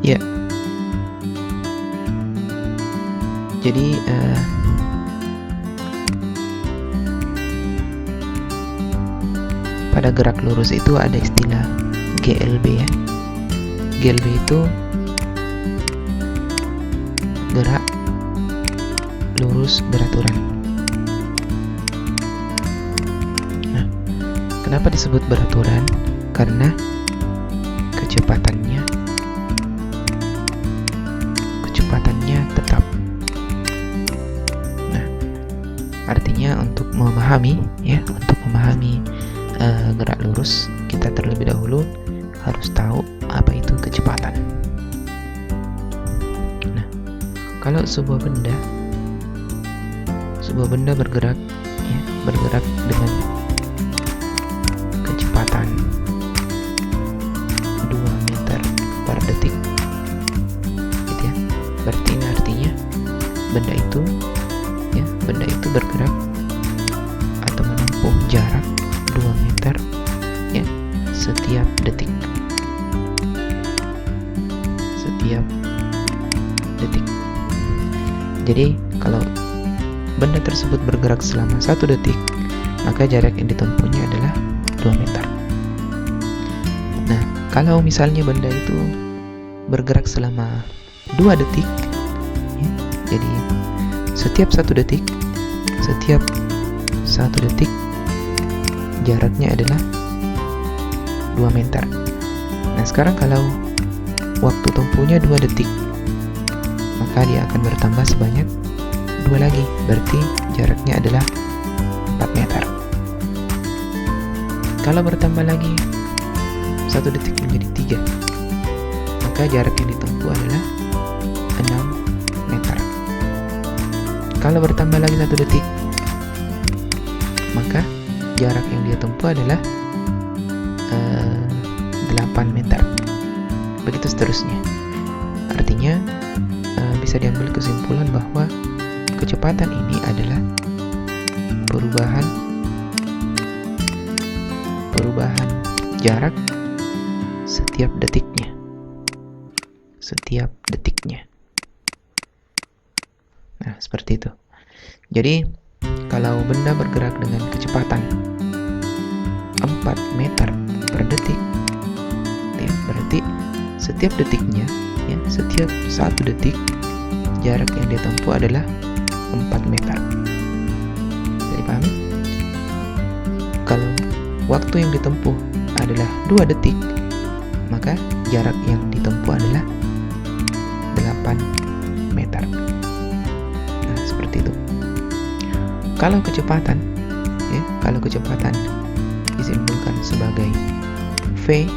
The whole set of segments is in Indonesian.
Ya, jadi pada gerak lurus itu ada istilah GLB ya. GLB itu gerak lurus beraturan. Nah, kenapa disebut beraturan? Karena kecepatannya tetap. Nah, artinya untuk memahami gerak lurus, kita terlebih dahulu harus tahu apa itu kecepatan. Nah, kalau sebuah benda bergerak dengan kecepatan 2 meter per detik, gitu ya. Berarti ini artinya benda itu bergerak atau menempuh jarak 2 meter ya setiap detik. Jadi kalau benda tersebut bergerak selama 1 detik, maka jarak yang ditempuhnya adalah 2 meter. Nah, kalau misalnya benda itu bergerak selama 2 detik ya, jadi setiap 1 detik jaraknya adalah 2 meter. Nah, sekarang kalau waktu tempuhnya 2 detik, maka dia akan bertambah sebanyak 2 lagi, berarti jaraknya adalah 4 meter. Kalau bertambah lagi 1 detik menjadi 3, maka jarak yang ditempuh adalah 6 meter. Kalau bertambah lagi 1 detik, maka jarak yang dia tempuh adalah 8 meter. Begitu seterusnya. Artinya bisa diambil kesimpulan bahwa kecepatan ini adalah perubahan jarak setiap detiknya. Nah, seperti itu. Jadi kalau benda bergerak dengan kecepatan 4 meter per detik ya, berarti setiap detiknya ya, setiap 1 detik jarak yang dia tempuh adalah 4 meter. Jadi pahami? Kalau waktu yang ditempuh adalah 2 detik, maka jarak yang ditempuh adalah 8 meter. Nah, seperti itu. Kalau kecepatan disimpulkan sebagai V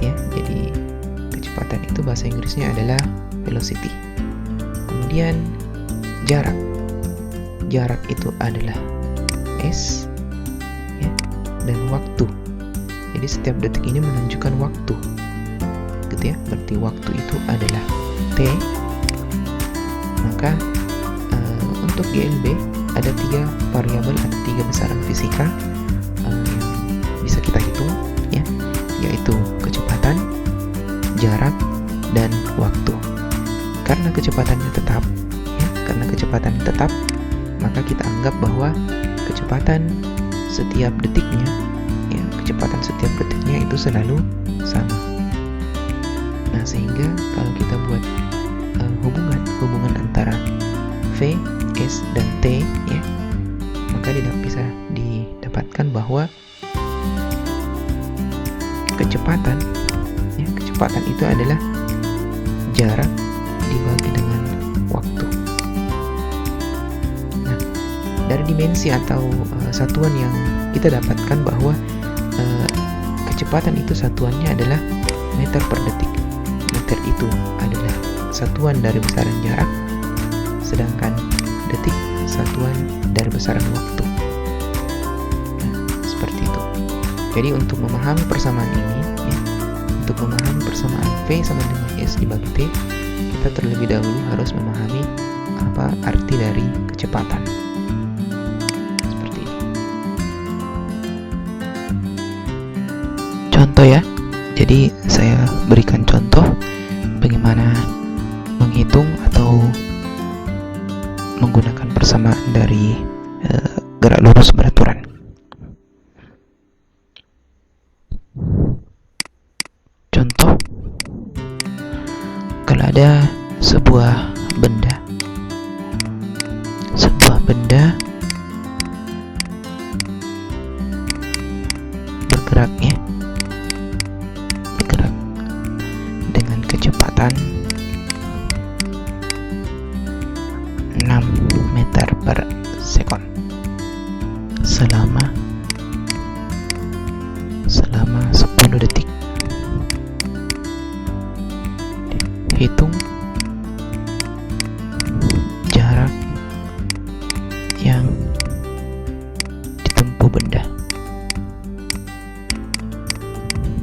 ya, jadi kecepatan itu bahasa Inggrisnya adalah velocity. Kemudian jarak itu adalah S ya, dan waktu. Jadi setiap detik ini menunjukkan waktu, gitu ya. Berarti waktu itu adalah T. Maka untuk GLB ada 3 variabel, ada 3 besaran fisika yang bisa kita hitung ya, yaitu kecepatan, jarak, dan waktu. Karena kecepatannya tetap ya, maka kita anggap bahwa kecepatan setiap detiknya itu selalu sama. Nah, sehingga kalau kita buat hubungan antara V, S, dan T ya, maka bisa didapatkan bahwa kecepatan itu adalah jarak dibagi dengan waktu. Nah, dari dimensi atau satuan yang kita dapatkan bahwa kecepatan itu satuannya adalah meter per detik. Meter itu adalah satuan dari besaran jarak, sedangkan detik satuan dari besaran waktu. Nah, seperti itu. Jadi untuk memahami persamaan ini ya, untuk memahami persamaan V sama dengan S dibagi T, kita terlebih dahulu harus memahami apa arti dari kecepatan. Seperti ini. Contoh ya. Jadi saya berikan contoh bagaimana menghitung atau menggunakan persamaan dari gerak lurus beraturan. Contoh, kalau ada sebuah benda bergerak dengan kecepatan 6 meter per sekon selama 10 detik. Hitung jarak yang ditempuh benda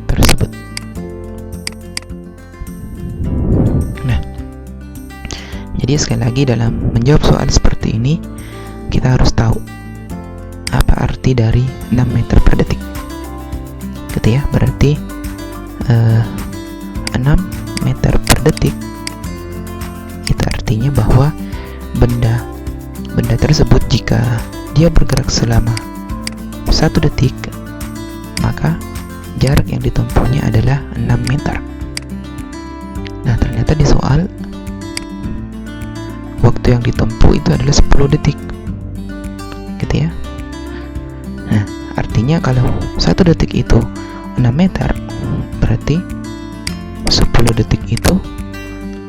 tersebut. Nah, jadi sekali lagi dalam menjawab soal seperti ini kita harus tahu apa arti dari 6 meter per detik. Gitu ya, berarti 6 meter per detik itu artinya bahwa benda tersebut jika dia bergerak selama 1 detik, maka jarak yang ditempuhnya adalah 6 meter. Nah, ternyata di soal waktu yang ditempuh itu adalah 10 detik. Gitu ya. Nah, artinya kalau 1 detik itu 6 meter, berarti 10 detik itu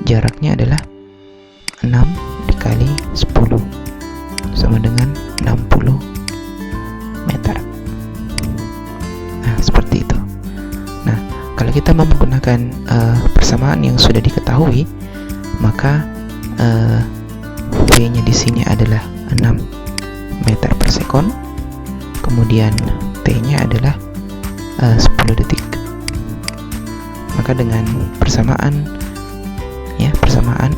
jaraknya adalah 6 dikali 10 sama dengan 60 meter. Nah, seperti itu. Nah, kalau kita mau menggunakan persamaan yang sudah diketahui, maka V-nya di sini adalah 6 meter per sekon, kemudian T-nya adalah 10 detik. Maka dengan persamaan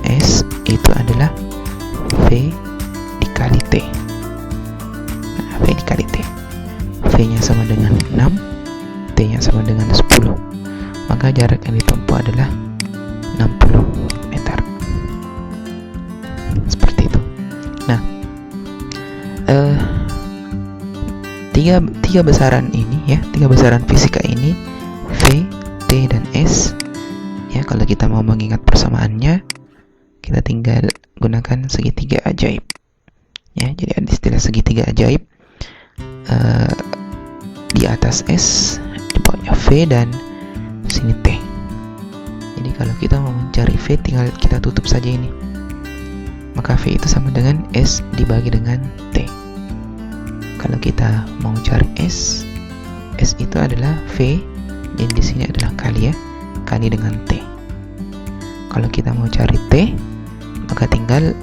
S itu adalah V dikali T. Nah, V dikali T. V-nya sama dengan 6, T-nya sama dengan 10. Maka jarak yang ditempuh adalah 60 meter. Seperti itu. Nah, tiga besaran ini ya, tiga besaran fisika ini, V, T, dan S ya, kalau kita mau mengingat persamaannya kita tinggal gunakan segitiga ajaib ya. Jadi ada istilah segitiga ajaib, di atas S, di bawahnya V, dan di sini T. Jadi kalau kita mau mencari V, tinggal kita tutup saja ini, maka V itu sama dengan S dibagi dengan T. Kalau kita mau cari S itu adalah V, dan di sini adalah kali ya, kali dengan T. Kalau kita mau cari T, maka tinggal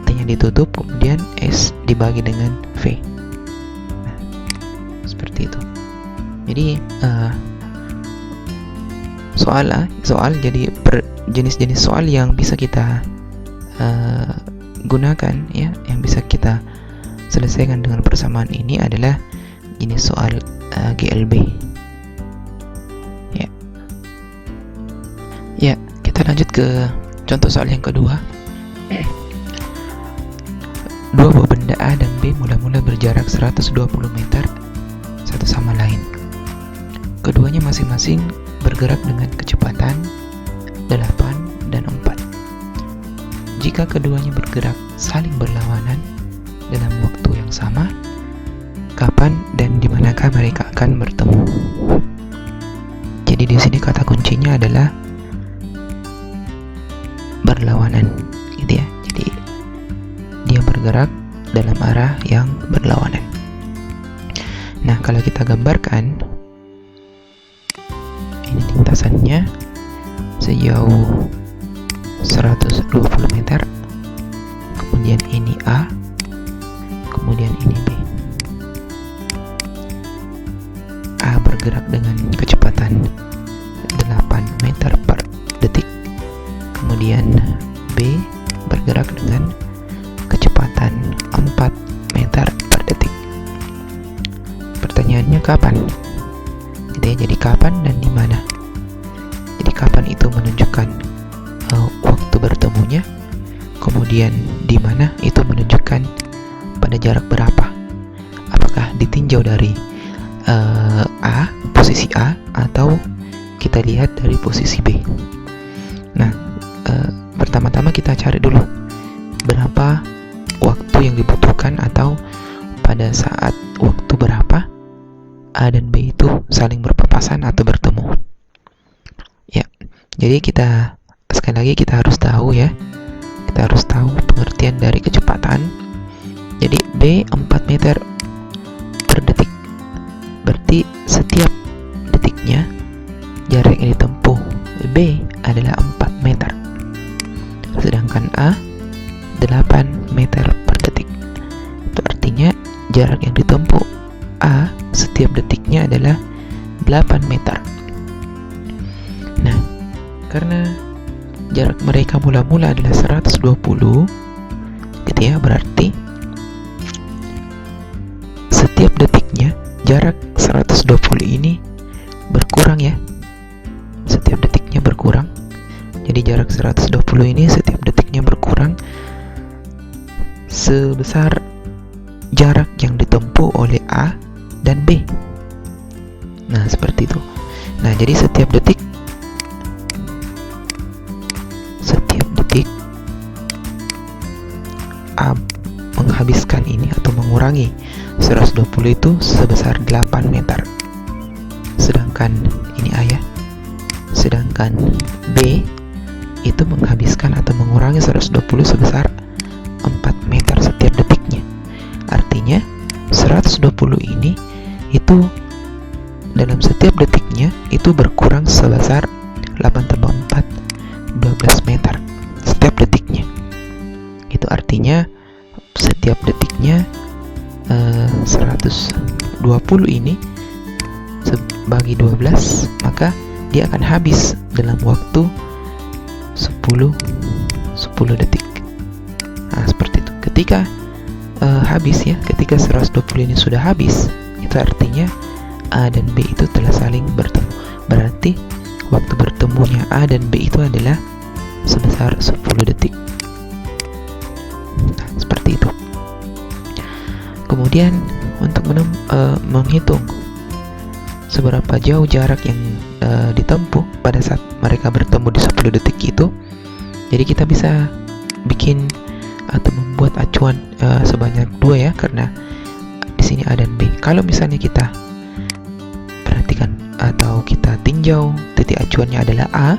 T-nya ditutup, kemudian S dibagi dengan V. Nah, seperti itu. Jadi soal jadi jenis-jenis soal yang bisa kita gunakan ya, yang bisa kita selesaikan dengan persamaan ini adalah jenis soal GLB. Ya, kita lanjut ke contoh soal yang kedua. Dua buah benda A dan B mula-mula berjarak 120 meter satu sama lain. Keduanya masing-masing bergerak dengan kecepatan 8 dan 4. Jika keduanya bergerak saling berlawanan dalam waktu yang sama, kapan dan di manakah mereka akan bertemu? Jadi di sini kata kuncinya adalah berlawanan, gitu ya. Jadi dia bergerak dalam arah yang berlawanan. Nah, kalau kita gambarkan, ini lintasannya sejauh 120 meter, kemudian ini A, kemudian ini B. A bergerak dengan kecepatan 8 meter per detik, kemudian B bergerak dengan kecepatan 4 meter per detik. Pertanyaannya kapan? Jadi kapan dan di mana? Jadi kapan itu menunjukkan kemudian di mana, itu menunjukkan pada jarak berapa. Apakah ditinjau dari posisi A, atau kita lihat dari posisi B. Nah, pertama-tama kita cari dulu berapa waktu yang dibutuhkan, atau pada saat waktu berapa A dan B itu saling berpapasan atau bertemu. Ya, jadi sekali lagi kita harus tahu ya, kita harus tahu pengertian dari kecepatan. Jadi B 4 meter per detik, berarti setiap detiknya jarak yang ditempuh B adalah 4 meter, sedangkan A 8 meter per detik. Itu artinya jarak yang ditempuh A setiap detiknya adalah 8 meter. Nah, karena jarak mereka mula-mula adalah 120 gitu ya, berarti setiap detiknya jarak 120 ini berkurang ya, setiap detiknya berkurang. Jadi jarak 120 ini setiap detiknya berkurang sebesar jarak yang ditempuh oleh A dan B. Nah, seperti itu. Nah, jadi setiap detik A menghabiskan ini atau mengurangi 120 itu sebesar 8 meter. Sedangkan ini A ya. Sedangkan B itu menghabiskan atau mengurangi 120 sebesar 4 meter setiap detiknya. Artinya 120 ini itu dalam setiap detiknya itu berkurang sebesar 8 tambah 4 12 meter setiap detiknya. Itu artinya setiap detiknya 120 ini bagi 12, maka dia akan habis dalam waktu 10 detik. Nah, seperti itu. Ketika habis ya, ketika 120 ini sudah habis, itu artinya A dan B itu telah saling bertemu. Berarti waktu bertemunya A dan B itu adalah sebesar 10 detik. Nah, seperti itu. Kemudian untuk menghitung seberapa jauh jarak yang ditempuh pada saat mereka bertemu di 10 detik itu, jadi kita bisa bikin atau membuat acuan sebanyak 2 ya, karena di sini A dan B. Kalau misalnya kita perhatikan atau kita tinjau titik acuannya adalah A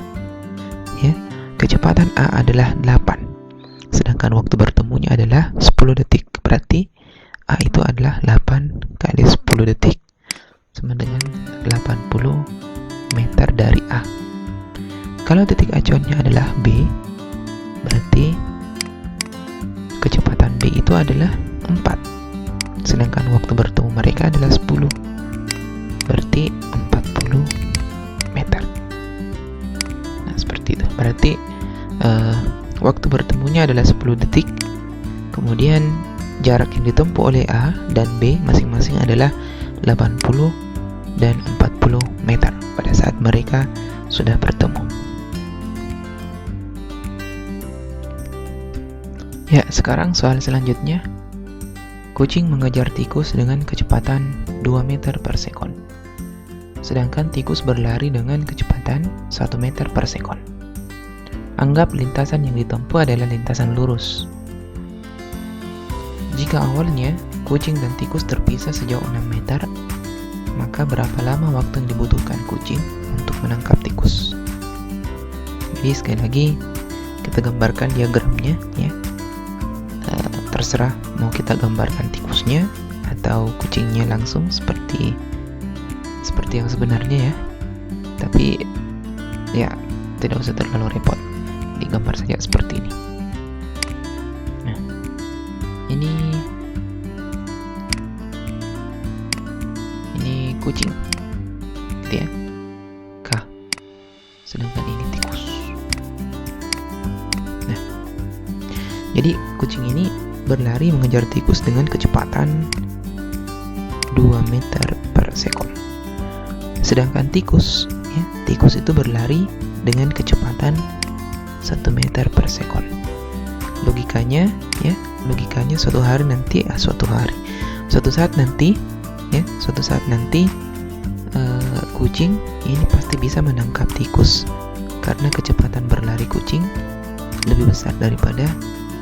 ya, kecepatan A adalah 8, sedangkan waktu bertemunya adalah 10 detik. Berarti A itu adalah 8 kali 10 detik sama dengan 80 meter dari A. Kalau titik acuannya adalah B, berarti kecepatan B itu adalah 4, sedangkan waktu bertemu mereka adalah 10, berarti 40 meter. Nah, seperti itu. Berarti waktu bertemunya adalah 10 detik, kemudian jarak yang ditempuh oleh A dan B masing-masing adalah 80 dan 40 meter pada saat mereka sudah bertemu. Ya, sekarang soal selanjutnya. Kucing mengejar tikus dengan kecepatan 2 meter per sekon, sedangkan tikus berlari dengan kecepatan 1 meter per sekon. Anggap lintasan yang ditempuh adalah lintasan lurus. Jika awalnya kucing dan tikus terpisah sejauh 6 meter, maka berapa lama waktu yang dibutuhkan kucing untuk menangkap tikus? Jadi sekali lagi kita gambarkan diagramnya ya. Terserah mau kita gambarkan tikusnya atau kucingnya langsung seperti yang sebenarnya ya. Tapi ya tidak usah terlalu repot, digambar saja seperti ini. Nah, ini kucing gitu ya, K, sedangkan ini tikus. Nah, jadi kucing ini berlari mengejar tikus dengan kecepatan 2 meter per sekon, sedangkan tikus itu berlari dengan kecepatan 1 meter per sekon. logikanya ya, logikanya suatu saat nanti kucing ini pasti bisa menangkap tikus karena kecepatan berlari kucing lebih besar daripada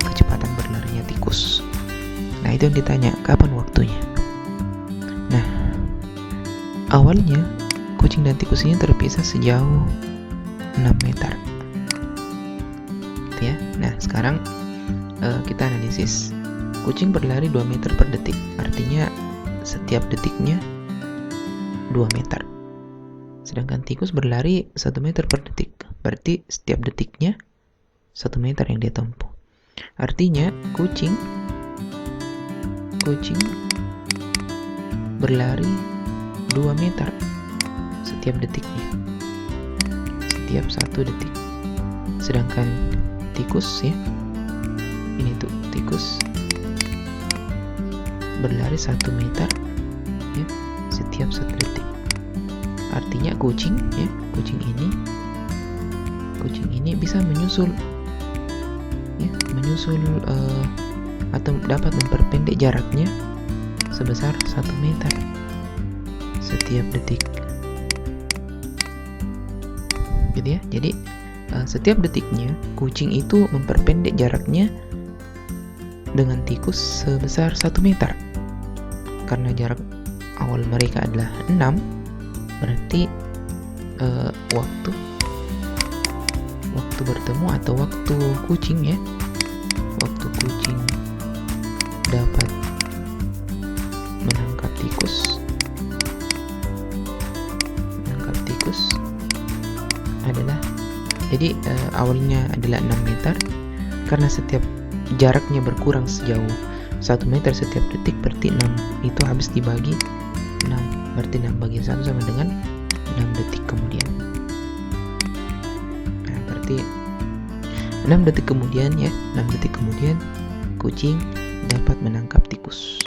kecepatan berlarinya tikus. Nah, itu yang ditanya, kapan waktunya? Nah, awalnya kucing dan tikus ini terpisah sejauh 6 meter. Ya. Nah, sekarang kita analisis. Kucing berlari 2 meter per detik, artinya setiap detiknya 2 meter. Sedangkan tikus berlari 1 meter per detik, berarti setiap detiknya 1 meter yang dia tempuh. Artinya kucing berlari 2 meter setiap detiknya, setiap 1 detik. Sedangkan tikus ya, ini tuh tikus berlari 1 meter ya, setiap 1 detik. Artinya kucing ini bisa menyusul atau dapat memperpendek jaraknya sebesar 1 meter setiap detik. Gitu ya. Jadi setiap detiknya kucing itu memperpendek jaraknya dengan tikus sebesar 1 meter. Karena jarak awal mereka adalah 6, berarti waktu bertemu atau waktu kucing dapat menangkap tikus adalah, jadi awalnya adalah 6 meter. Karena setiap jaraknya berkurang sejauh 1 meter setiap detik, berarti 6 itu habis dibagi 6, berarti 6 bagi 1 sama dengan 6 detik kemudian. Nah, berarti 6 detik kemudian kucing dapat menangkap tikus.